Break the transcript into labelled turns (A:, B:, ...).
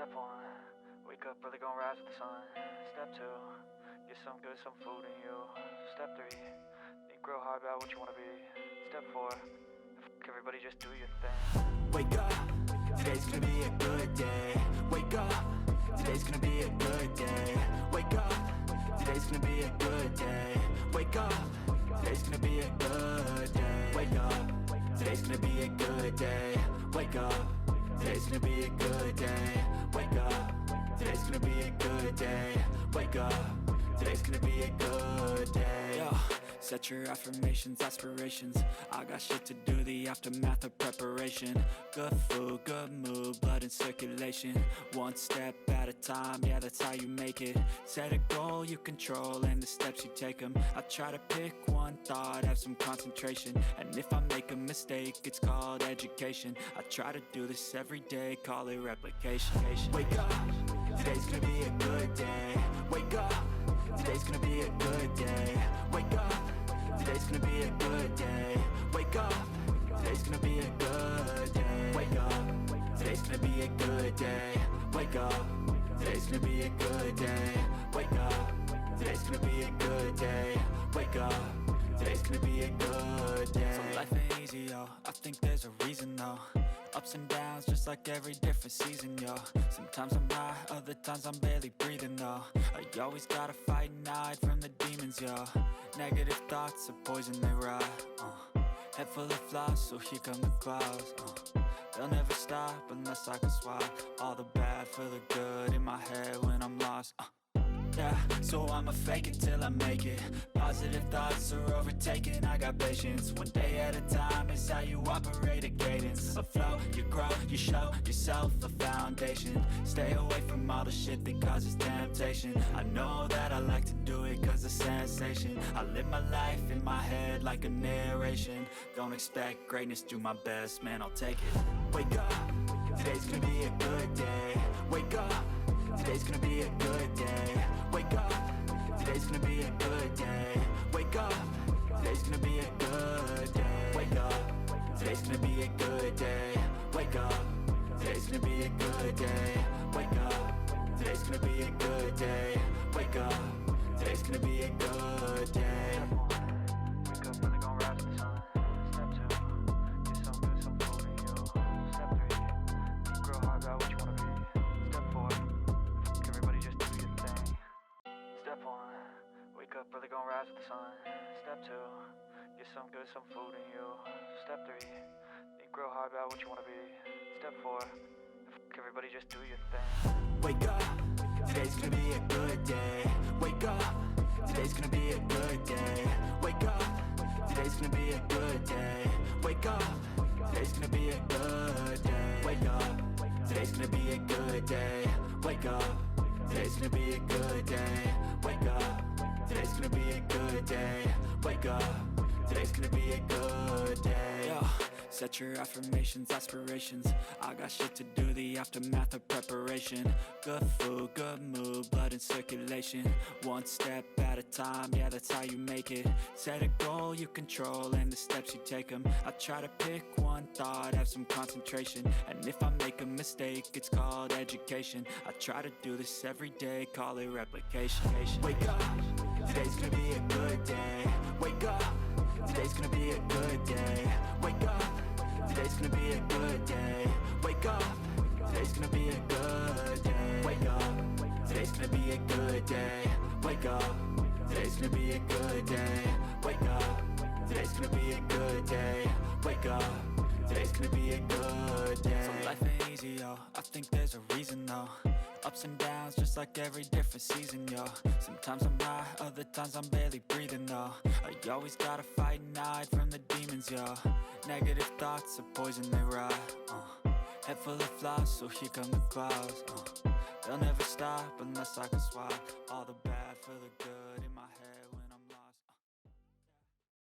A: Step 1, wake up early, gonna rise with the sun. Step 2, get some good, some food in you. Step 3, think real hard about what you wanna be. Step 4, everybody just do your thing.
B: Wake up, today's gonna be a good day. Wake up, today's gonna be a good day. Wake up, today's gonna be a good day. Wake up, today's gonna be a good day. Wake up, today's gonna be a good day. Wake up, today's gonna be a good day. Wake up, today's gonna be a good day. Wake up, today's gonna be a good day. Yo, set your affirmations, aspirations. I got shit to do, the aftermath of preparation. Good food, good mood, blood in circulation. One step at a time, yeah, that's how you make it. Set a goal you control and the steps you take them. I try to pick one thought, have some concentration. And if I make a mistake, it's called education. I try to do this every day, call it replication. Wake up, today's gonna be a good day. Wake up, today's gonna be a good day. Wake up, today's gonna be a good day. Wake up, today's gonna be a good day. Wake up, today's gonna be a good day. Wake up, today's gonna be a good day. Wake up, today's gonna be a good day. Wake up, today's gonna be a good day. So life ain't easy, yo, I think there's a reason though. Ups and downs, just like every different season, yo. Sometimes I'm high, other times I'm barely breathing, though. I always gotta fight and hide from the demons, yo. Negative thoughts are poison, they rot. Head full of flies, so here come the clouds. They'll never stop unless I can swap all the bad for the good in my head when I'm lost. Yeah, so I'ma fake it till I make it. Positive thoughts are overtaken, I got patience. One day at a time is how you operate a cadence. A flow, you grow, you show yourself a foundation. Stay away from all the shit that causes temptation. I know that I like to do it cause it's sensation. I live my life in my head like a narration. Don't expect greatness, do my best, man, I'll take it. Wake up, today's gonna be a good day. Wake up, today's gonna be a good day. Wake up, today's gonna be a good day. Wake up, today's gonna be a good day. Wake up, today's gonna be a good day. Wake up, today's gonna be a good day. Wake up, today's gonna be a good day. Wake up, today's gonna be a good day.
A: Wake up early, gonna rise with the sun. Step 2, get some good, some food in you. Step 3, think real hard about what you wanna be. Step 4, everybody just do your thing. Step 1, wake up early, gonna rise with the sun. Step 2, get some good, some food in you. Step 3, think real hard about what you wanna be. Step 4, everybody just do your thing.
B: Wake up, today's gonna be a good day. Wake up, today's gonna be a good day. Wake up, today's gonna be a good day. Wake up, today's gonna be a good day. Wake up, today's gonna be a good day. Wake up, today's gonna be a good day. Wake up, today's gonna be a good day. Wake up, today's gonna be a good day. Yo, set your affirmations, aspirations. I got shit to do, the aftermath of preparation. Good food, good mood, blood in circulation. One step at a time, yeah, that's how you make it. Set a goal you control and the steps you take them. I try to pick one thought, have some concentration. And if I make a mistake, it's called education. I try to do this every day, call it replication. Wake up, today's gonna be a good day. Wake up, today's gonna be a good day. Wake up, today's gonna be a good day. Wake up, today's gonna be a good day. Wake up, today's gonna be a good day. Wake up, today's gonna be a good day. Wake up, today's gonna be a good day. Wake up, today's gonna be a good day. So life ain't easy, yo, I think there's a reason though. Ups and downs, just like every different season, yo. Sometimes I'm high, other times I'm barely breathing, though. I always gotta fight and hide from the demons, yo. Negative thoughts are poison, they rot. Head full of flies, so here come the clouds. They'll never stop unless I can swap all the bad for the good.